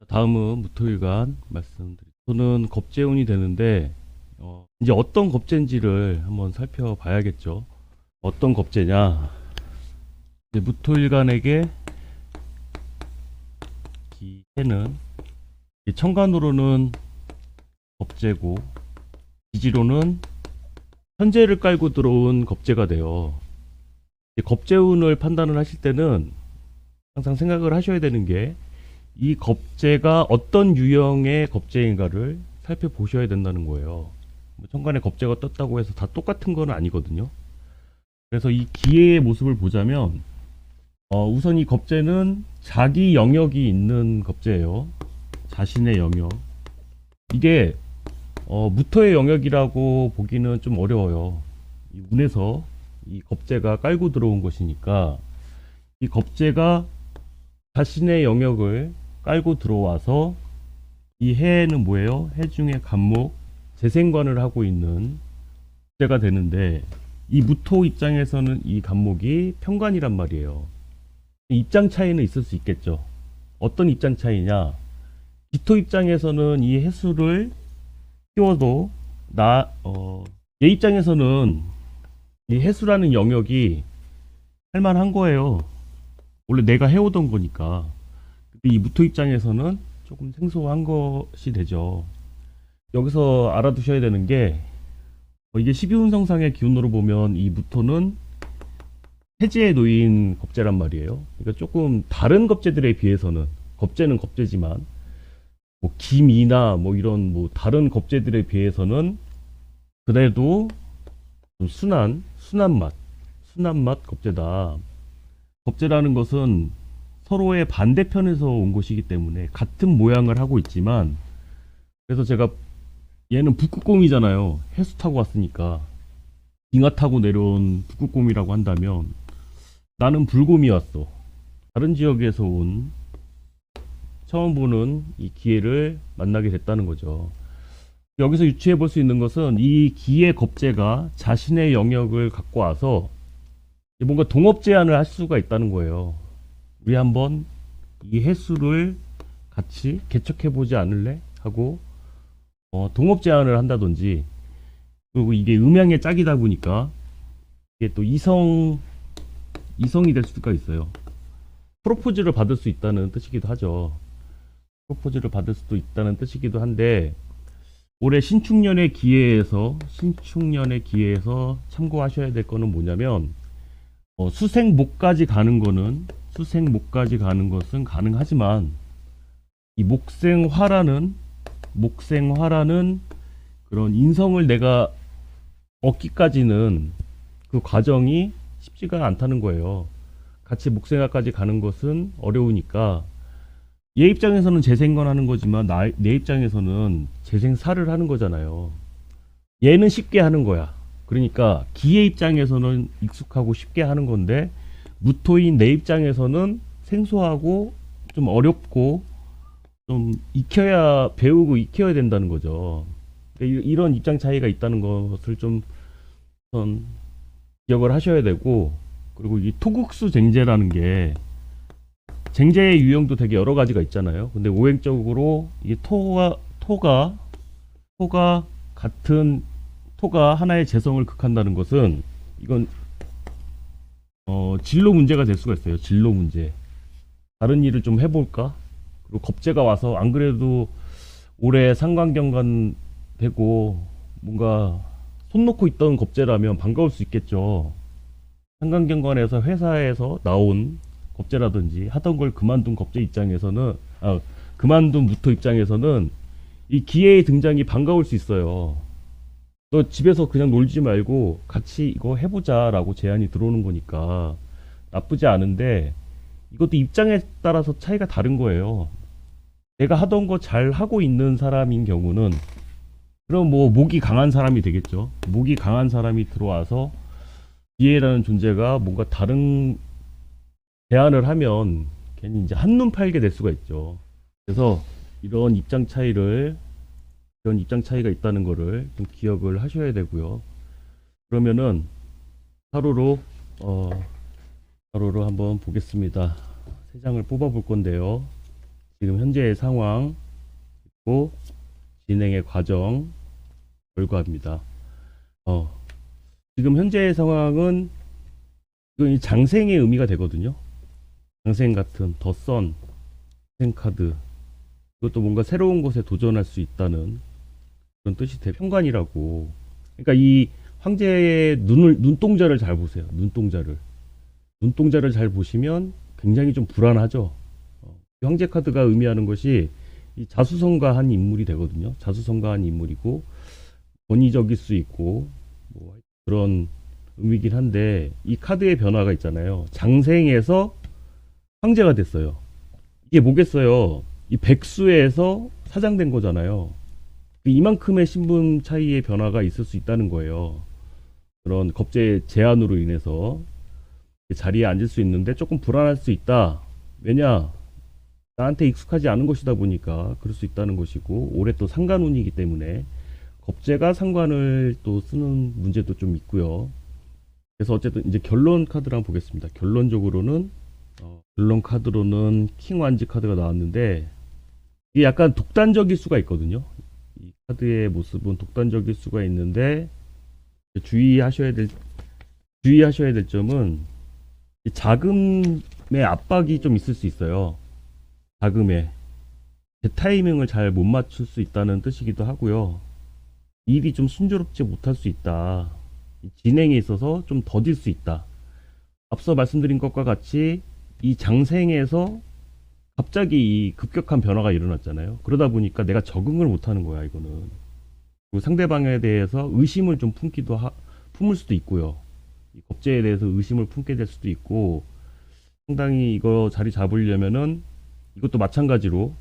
다음은 무토일간 말씀드리겠습니다. 저는 겁재운이 되는데 이제 어떤 겁재인지를 한번 살펴봐야겠죠. 어떤 겁재냐? 이제 무토일간에게 기해는 천간으로는 겁재고 지지로는 현재를 깔고 들어온 겁재가 돼요. 겁재운을 판단을 하실 때는 항상 생각을 하셔야 되는 게 이 겁재가 어떤 유형의 겁재인가를 살펴보셔야 된다는 거예요. 천간에 겁재가 떴다고 해서 다 똑같은 건 아니거든요. 그래서 이 기회의 모습을 보자면 우선 이 겁재는 자기 영역이 있는 겁재예요. 자신의 영역. 이게 무토의 영역이라고 보기는 좀 어려워요. 이 운에서 이 겁재가 깔고 들어온 것이니까 이 겁재가 자신의 영역을 깔고 들어와서 이 해는 뭐예요? 해 중에 간목 재생관을 하고 있는 겁재가 되는데 이 무토 입장에서는 이 간목이 편관이란 말이에요. 입장 차이는 있을 수 있겠죠. 어떤 입장 차이냐? 기토 입장에서는 이 해수를 키워도 얘 입장에서는 이 해수라는 영역이 할만한 거예요. 원래 내가 해오던 거니까. 근데 이 무토 입장에서는 조금 생소한 것이 되죠. 여기서 알아두셔야 되는 게 이게 12운성상의 기운으로 보면 이 무토는 해지에 놓인 겁재란 말이에요. 그러니까 조금 다른 겁재들에 비해서는 겁재는 겁재지만 뭐 김이나 뭐 이런 뭐 다른 겁재들에 비해서는 그래도 좀 순한 맛 겁재다. 겁재라는 것은 서로의 반대편에서 온 것이기 때문에 같은 모양을 하고 있지만, 그래서 제가 얘는 북극곰이잖아요. 해수 타고 왔으니까 빙하 타고 내려온 북극곰이라고 한다면 나는 불곰이 왔어. 다른 지역에서 온 처음 보는 이 기회를 만나게 됐다는 거죠. 여기서 유추해 볼 수 있는 것은 이 기의 겁재가 자신의 영역을 갖고 와서 뭔가 동업 제안을 할 수가 있다는 거예요. 우리 한번 이 해수를 같이 개척해 보지 않을래? 하고 동업 제안을 한다든지, 그리고 이게 음양의 짝이다 보니까 이게 또 이성이 될 수가 있어요. 프로포즈를 받을 수 있다는 뜻이기도 하죠. 프로포즈를 받을 수도 있다는 뜻이기도 한데, 올해 신축년의 기회에서 참고하셔야 될 거는 뭐냐면, 수생목까지 가는 것은 가능하지만 이 목생화라는 그런 인성을 내가 얻기까지는 그 과정이 쉽지가 않다는 거예요. 같이 목생화까지 가는 것은 어려우니까 얘 입장에서는 재생건 하는 거지만 내 입장에서는 재생사를 하는 거잖아요. 얘는 쉽게 하는 거야. 그러니까 기의 입장에서는 익숙하고 쉽게 하는 건데, 무토인 내 입장에서는 생소하고 좀 어렵고 좀 배우고 익혀야 된다는 거죠. 그러니까 이런 입장 차이가 있다는 것을 좀 우선 기억을 하셔야 되고, 그리고 이 토국수 쟁제라는 게 쟁제의 유형도 되게 여러 가지가 있잖아요. 근데 오행적으로 이 토가 같은 토가 하나의 재성을 극한다는 것은 이건 진로 문제가 될 수가 있어요. 진로 문제. 다른 일을 좀 해볼까? 그리고 겁재가 와서 안 그래도 올해 상관경관 되고 뭔가 손 놓고 있던 겁재라면 반가울 수 있겠죠. 상관경관에서 회사에서 나온 겁재라든지 하던 걸 그만둔 겁재 입장에서는 그만둔 무토 입장에서는 이 기회의 등장이 반가울 수 있어요. 너 집에서 그냥 놀지 말고 같이 이거 해보자 라고 제안이 들어오는 거니까 나쁘지 않은데, 이것도 입장에 따라서 차이가 다른 거예요. 내가 하던 거 잘 하고 있는 사람인 경우는 그럼 뭐 목이 강한 사람이 되겠죠. 목이 강한 사람이 들어와서 기회라는 존재가 뭔가 다른 제안을 하면 괜히 이제 한눈 팔게 될 수가 있죠. 그래서 이런 입장 차이가 있다는 거를 좀 기억을 하셔야 되고요. 그러면은 타로로 한번 보겠습니다. 세 장을 뽑아 볼 건데요. 지금 현재의 상황, 그리고 진행의 과정, 결과입니다. 지금 현재의 상황은 이건 이 장생의 의미가 되거든요. 장생 같은 더선 생카드, 이것도 뭔가 새로운 것에 도전할 수 있다는 그런 뜻이 돼. 평관이라고. 그러니까 이 황제의 눈동자를 잘 보세요. 눈동자를 잘 보시면 굉장히 좀 불안하죠. 이 황제 카드가 의미하는 것이 이 자수성가한 인물이 되거든요. 자수성가한 인물이고 권위적일 수 있고 뭐 그런 의미긴 한데, 이 카드의 변화가 있잖아요. 장생에서 황제가 됐어요. 이게 뭐겠어요? 이 백수에서 사장된 거잖아요. 이만큼의 신분 차이의 변화가 있을 수 있다는 거예요. 그런 겁제의 제한으로 인해서 자리에 앉을 수 있는데 조금 불안할 수 있다. 왜냐? 나한테 익숙하지 않은 것이다 보니까 그럴 수 있다는 것이고, 올해 또 상관운이기 때문에 겁제가 상관을 또 쓰는 문제도 좀 있고요. 그래서 어쨌든 이제 결론 카드를 한번 보겠습니다. 결론적으로는 결론 카드로는 킹 완지 카드가 나왔는데, 이게 약간 독단적일 수가 있거든요. 이 카드의 모습은 독단적일 수가 있는데, 주의하셔야 될 점은 이 자금의 압박이 좀 있을 수 있어요. 자금에 제 타이밍을 잘 못 맞출 수 있다는 뜻이기도 하고요. 일이 좀 순조롭지 못할 수 있다. 진행에 있어서 좀 더딜 수 있다. 앞서 말씀드린 것과 같이 이 장생에서 갑자기 이 급격한 변화가 일어났잖아요. 그러다 보니까 내가 적응을 못하는 거야, 이거는. 그리고 상대방에 대해서 의심을 좀 품을 수도 있고요. 이 겁제에 대해서 의심을 품게 될 수도 있고, 상당히 이거 자리 잡으려면은 이것도 마찬가지로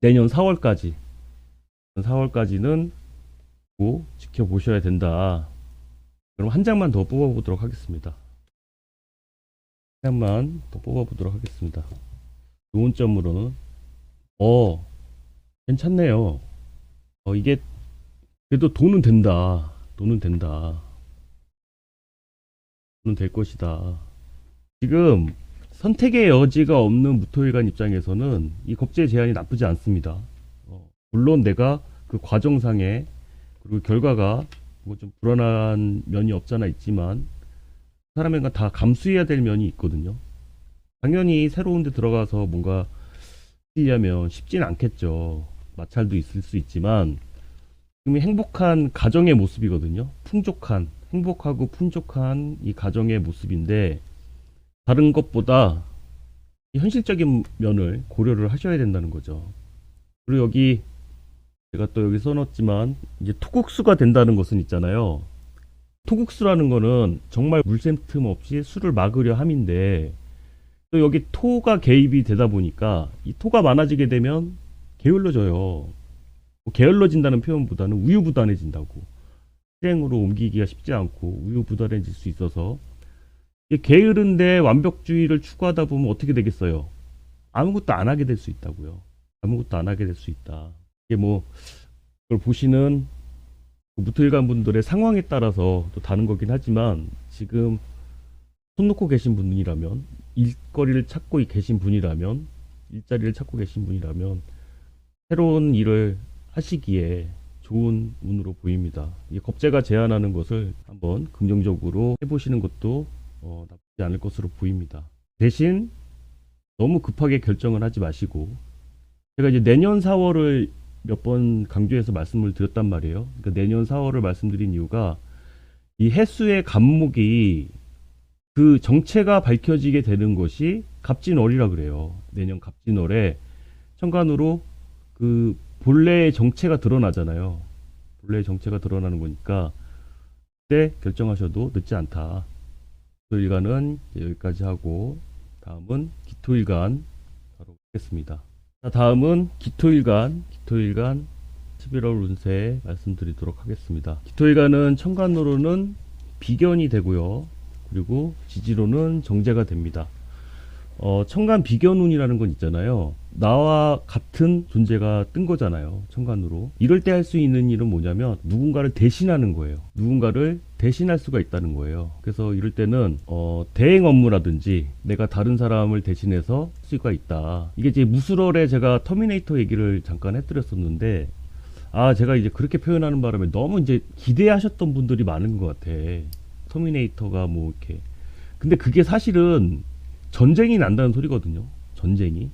내년 4월까지는 지켜보셔야 된다. 그럼 한 장만 더 뽑아보도록 하겠습니다. 한 장만 더 뽑아보도록 하겠습니다. 좋은 점으로는 괜찮네요. 이게 그래도 돈은 된다. 돈은 될 것이다. 지금 선택의 여지가 없는 무토일간 입장에서는 이 겁제 제한이 나쁘지 않습니다. 물론 내가 그 과정상에, 그리고 결과가 뭐 좀 불안한 면이 없잖아 있지만, 사람에게 다 감수해야 될 면이 있거든요. 당연히 새로운 데 들어가서 뭔가 하려면 쉽진 않겠죠. 마찰도 있을 수 있지만, 지금 행복한 가정의 모습이거든요. 행복하고 풍족한 이 가정의 모습인데, 다른 것보다 이 현실적인 면을 고려를 하셔야 된다는 거죠. 그리고 여기 제가 또 여기 써놨지만, 이제 토국수가 된다는 것은 있잖아요. 토국수라는 거는 정말 물샘 틈 없이 수를 막으려 함인데, 또 여기 토가 개입이 되다 보니까 이 토가 많아지게 되면 게을러져요. 뭐 게을러진다는 표현보다는 우유부단해진다고. 실행으로 옮기기가 쉽지 않고 우유부단해질 수 있어서, 게으른데 완벽주의를 추구하다 보면 어떻게 되겠어요? 아무것도 안 하게 될 수 있다고요. 아무것도 안 하게 될 수 있다. 이게 뭐 그걸 보시는 무토일간 분들의 상황에 따라서 또 다른 거긴 하지만, 지금 손 놓고 계신 분이라면, 일자리를 찾고 계신 분이라면, 새로운 일을 하시기에 좋은 운으로 보입니다. 이 겁제가 제안하는 것을 한번 긍정적으로 해보시는 것도 나쁘지 않을 것으로 보입니다. 대신 너무 급하게 결정을 하지 마시고, 제가 이제 내년 4월을 몇 번 강조해서 말씀을 드렸단 말이에요. 그러니까 내년 4월을 말씀드린 이유가, 이 해수의 간목이 그 정체가 밝혀지게 되는 것이 갑진월이라 그래요. 내년 갑진월에 천간으로 그 본래의 정체가 드러나잖아요. 본래의 정체가 드러나는 거니까 그때 결정하셔도 늦지 않다. 기토일간은 여기까지 하고, 다음은 기토일간 바로 보겠습니다. 자, 다음은 기토일간 11월 운세 말씀드리도록 하겠습니다. 기토일간은 천간으로는 비견이 되고요. 그리고 지지로는 정제가 됩니다. 천간 비견운이라는 건 있잖아요. 나와 같은 존재가 뜬 거잖아요. 천간으로. 이럴 때 할 수 있는 일은 뭐냐면 누군가를 대신하는 거예요. 누군가를 대신할 수가 있다는 거예요. 그래서 이럴 때는 대행 업무라든지 내가 다른 사람을 대신해서 할 수가 있다. 이게 이제 무술월에 제가 터미네이터 얘기를 잠깐 해드렸었는데, 제가 이제 그렇게 표현하는 바람에 너무 이제 기대하셨던 분들이 많은 것 같아. 터미네이터가 뭐 이렇게. 근데 그게 사실은 전쟁이 난다는 소리거든요. 전쟁이.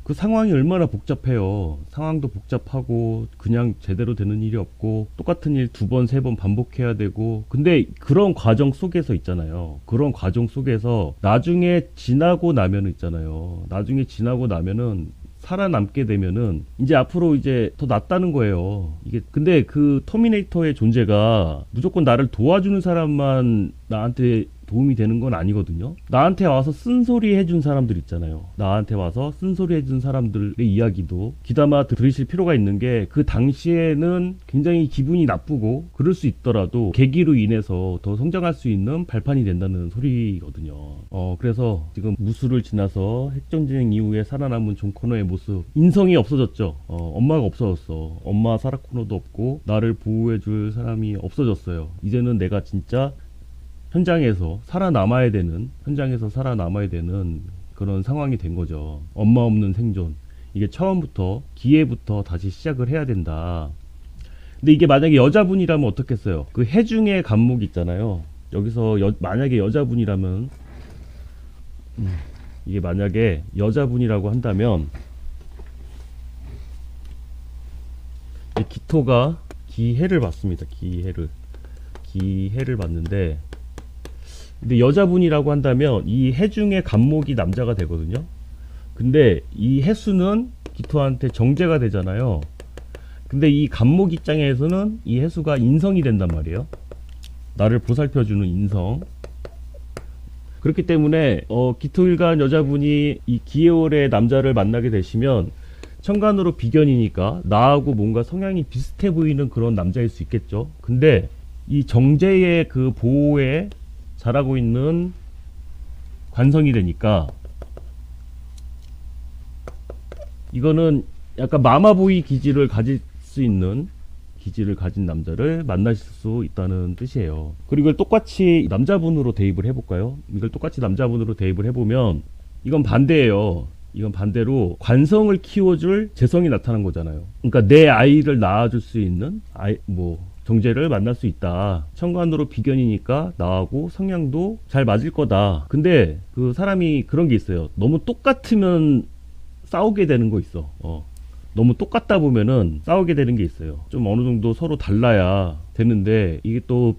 그 상황이 얼마나 복잡해요. 상황도 복잡하고 그냥 제대로 되는 일이 없고 똑같은 일 두 번, 세 번 반복해야 되고. 근데 그런 과정 속에서 있잖아요. 그런 과정 속에서 나중에 지나고 나면은 있잖아요. 나중에 지나고 나면은 살아남게 되면은 이제 앞으로 이제 더 낫다는 거예요. 이게 근데 그 터미네이터의 존재가 무조건 나를 도와주는 사람만 나한테 도움이 되는 건 아니거든요. 나한테 와서 쓴소리 해준 사람들 있잖아요. 나한테 와서 쓴소리 해준 사람들의 이야기도 귀담아 들으실 필요가 있는 게, 그 당시에는 굉장히 기분이 나쁘고 그럴 수 있더라도 계기로 인해서 더 성장할 수 있는 발판이 된다는 소리거든요. 그래서 지금 무술을 지나서 핵전쟁 이후에 살아남은 존 코너의 모습, 인성이 없어졌죠. 엄마가 없어졌어. 엄마 사라 코너도 없고 나를 보호해줄 사람이 없어졌어요. 이제는 내가 진짜 현장에서 살아남아야 되는 그런 상황이 된 거죠. 엄마 없는 생존. 이게 처음부터, 기회부터 다시 시작을 해야 된다. 근데 이게 만약에 여자분이라면 어떻겠어요? 그 해중의 간목 있잖아요. 여기서 만약에 여자분이라면, 이게 만약에 여자분이라고 한다면, 기토가 기해를 받습니다. 기해를 받는데, 근데 여자분이라고 한다면 이 해중의 간목이 남자가 되거든요. 근데 이 해수는 기토한테 정제가 되잖아요. 근데 이 간목 입장에서는 이 해수가 인성이 된단 말이에요. 나를 보살펴주는 인성. 그렇기 때문에 기토일간 여자분이 이 기해월의 남자를 만나게 되시면 천간으로 비견이니까 나하고 뭔가 성향이 비슷해 보이는 그런 남자일 수 있겠죠. 근데 이 정제의 그 보호에 잘하고 있는 관성이 되니까 이거는 약간 마마보이 기질을 가진 남자를 만나실 수 있다는 뜻이에요. 그리고 이걸 똑같이 남자분으로 대입을 해볼까요? 이걸 똑같이 남자분으로 대입을 해보면 이건 반대예요. 이건 반대로 관성을 키워줄 재성이 나타난 거잖아요. 그러니까 내 아이를 낳아줄 수 있는 정제를 만날 수 있다. 천간으로 비견이니까 나하고 성향도 잘 맞을 거다. 근데 그 사람이 그런 게 있어요. 너무 똑같으면 싸우게 되는 거 있어. 너무 똑같다 보면은 싸우게 되는 게 있어요. 좀 어느 정도 서로 달라야 되는데 이게 또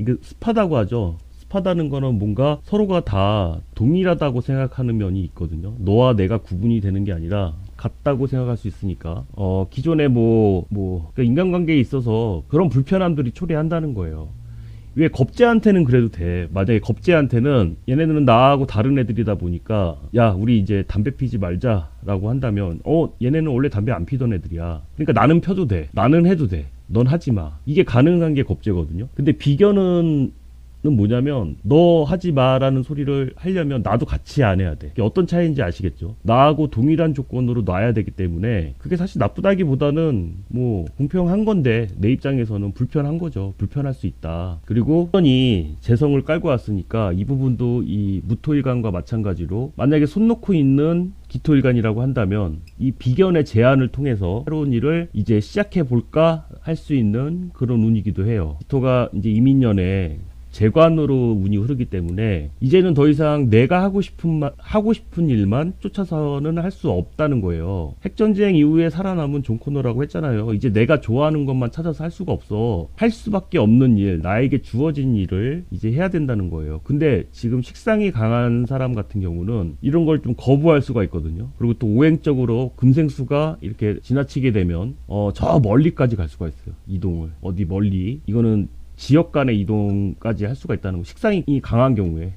이게 습하다고 하죠. 습하다는 거는 뭔가 서로가 다 동일하다고 생각하는 면이 있거든요. 너와 내가 구분이 되는 게 아니라 같다고 생각할 수 있으니까 기존에 그러니까 인간관계에 있어서 그런 불편함들이 초래한다는 거예요. 왜 겁재한테는 그래도 돼. 만약에 겁재한테는 얘네들은 나하고 다른 애들이다 보니까 야 우리 이제 담배 피지 말자라고 한다면 얘네는 원래 담배 안 피던 애들이야. 그러니까 나는 펴도 돼. 나는 해도 돼. 넌 하지 마. 이게 가능한 게 겁재거든요. 근데 비견은 뭐냐면 너 하지 마라는 소리를 하려면 나도 같이 안 해야 돼. 어떤 차이인지 아시겠죠? 나하고 동일한 조건으로 놔야 되기 때문에 그게 사실 나쁘다기보다는 공평한 건데 내 입장에서는 불편한 거죠. 불편할 수 있다. 그리고 이 재성을 깔고 왔으니까 이 부분도 이 무토일간과 마찬가지로 만약에 손 놓고 있는 기토일간이라고 한다면 이 비견의 제안을 통해서 새로운 일을 이제 시작해 볼까 할 수 있는 그런 운이기도 해요. 기토가 이제 이민년에 재관으로 운이 흐르기 때문에 이제는 더 이상 내가 하고 싶은 일만 쫓아서는 할 수 없다는 거예요. 핵전쟁 이후에 살아남은 존 코너라고 했잖아요. 이제 내가 좋아하는 것만 찾아서 할 수가 없어. 할 수밖에 없는 일, 나에게 주어진 일을 이제 해야 된다는 거예요. 근데 지금 식상이 강한 사람 같은 경우는 이런 걸 좀 거부할 수가 있거든요. 그리고 또 오행적으로 금생수가 이렇게 지나치게 되면 저 멀리까지 갈 수가 있어요. 이동을 어디 멀리. 이거는 지역 간의 이동까지 할 수가 있다는 거. 식상이 강한 경우에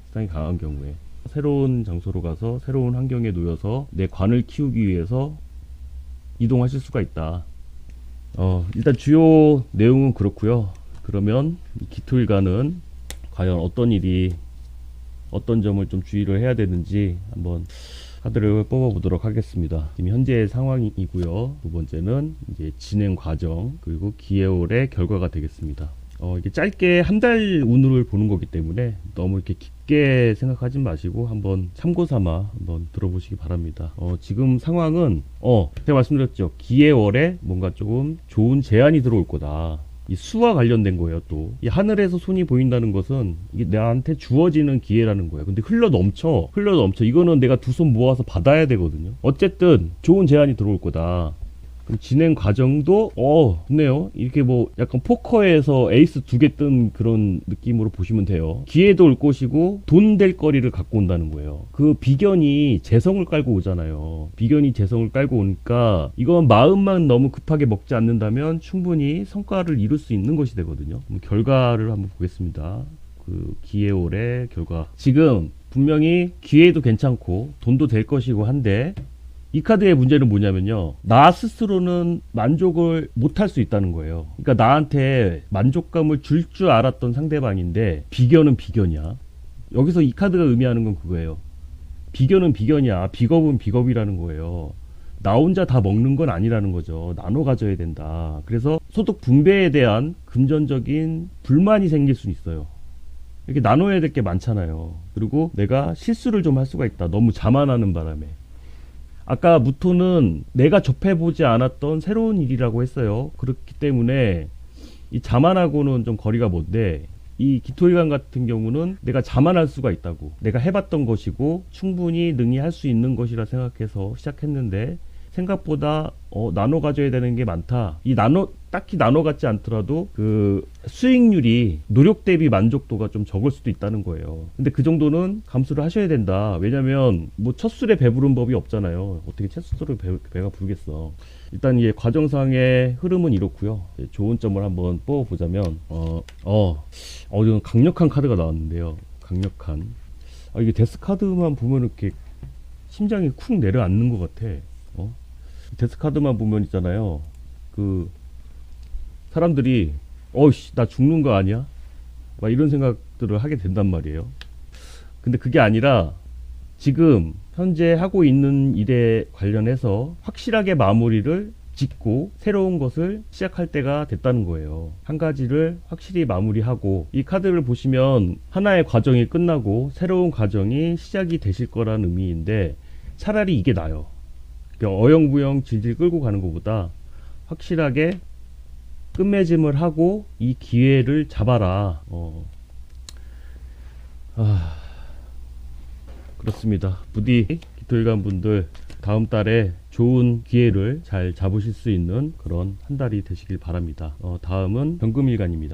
새로운 장소로 가서 새로운 환경에 놓여서 내 관을 키우기 위해서 이동하실 수가 있다. 일단 주요 내용은 그렇고요. 그러면 기토일간은 과연 어떤 점을 좀 주의를 해야 되는지 한번 카드를 뽑아보도록 하겠습니다. 지금 현재의 상황이고요. 두 번째는 이제 진행 과정 그리고 기해올의 결과가 되겠습니다. 이게 짧게 한 달 운을 보는 거기 때문에 너무 이렇게 깊게 생각하지 마시고 한번 참고 삼아 한번 들어보시기 바랍니다. 지금 상황은 제가 말씀드렸죠. 기해월에 뭔가 조금 좋은 제안이 들어올 거다. 이 수와 관련된 거예요. 또 이 하늘에서 손이 보인다는 것은 이게 나한테 주어지는 기회라는 거예요. 근데 흘러 넘쳐 이거는 내가 두 손 모아서 받아야 되거든요. 어쨌든 좋은 제안이 들어올 거다. 진행 과정도 좋네요. 이렇게 뭐 약간 포커에서 에이스 2개 뜬 그런 느낌으로 보시면 돼요. 기회도 올 것이고 돈 될 거리를 갖고 온다는 거예요. 그 비견이 재성을 깔고 오잖아요. 비견이 재성을 깔고 오니까 이건 마음만 너무 급하게 먹지 않는다면 충분히 성과를 이룰 수 있는 것이 되거든요. 결과를 한번 보겠습니다. 그 기해올의 결과. 지금 분명히 기회도 괜찮고 돈도 될 것이고 한데 이 카드의 문제는 뭐냐면요. 나 스스로는 만족을 못할 수 있다는 거예요. 그러니까 나한테 만족감을 줄 줄 알았던 상대방인데 비견은 비견이야. 여기서 이 카드가 의미하는 건 그거예요. 비견은 비견이야. 비겁은 비겁이라는 거예요. 나 혼자 다 먹는 건 아니라는 거죠. 나눠 가져야 된다. 그래서 소득 분배에 대한 금전적인 불만이 생길 수 있어요. 이렇게 나눠야 될 게 많잖아요. 그리고 내가 실수를 좀 할 수가 있다. 너무 자만하는 바람에. 아까 무토는 내가 접해보지 않았던 새로운 일이라고 했어요. 그렇기 때문에 이 자만하고는 좀 거리가 먼데 이 기토일관 같은 경우는 내가 자만할 수가 있다고. 내가 해봤던 것이고 충분히 능히 할 수 있는 것이라 생각해서 시작했는데 생각보다 나눠 가져야 되는 게 많다. 딱히 나눠 갖지 않더라도 그 수익률이 노력 대비 만족도가 좀 적을 수도 있다는 거예요. 근데 그 정도는 감수를 하셔야 된다. 왜냐면 뭐 첫 술에 배부른 법이 없잖아요. 어떻게 첫 술에 배가 부르겠어. 일단 이 과정상의 흐름은 이렇고요. 좋은 점을 한번 뽑아보자면 이건 강력한 카드가 나왔는데요. 강력한. 이게 데스 카드만 보면 이렇게 심장이 쿵 내려앉는 것 같아. 데스 카드만 보면 있잖아요. 그 사람들이 나 죽는 거 아니야? 막 이런 생각들을 하게 된단 말이에요. 근데 그게 아니라 지금 현재 하고 있는 일에 관련해서 확실하게 마무리를 짓고 새로운 것을 시작할 때가 됐다는 거예요. 한 가지를 확실히 마무리하고 이 카드를 보시면 하나의 과정이 끝나고 새로운 과정이 시작이 되실 거라는 의미인데 차라리 이게 나아요. 어영부영 질질 끌고 가는 것보다 확실하게 끝맺음을 하고 이 기회를 잡아라. 그렇습니다. 부디 기토일관 분들 다음 달에 좋은 기회를 잘 잡으실 수 있는 그런 한 달이 되시길 바랍니다. 다음은 병금일간입니다.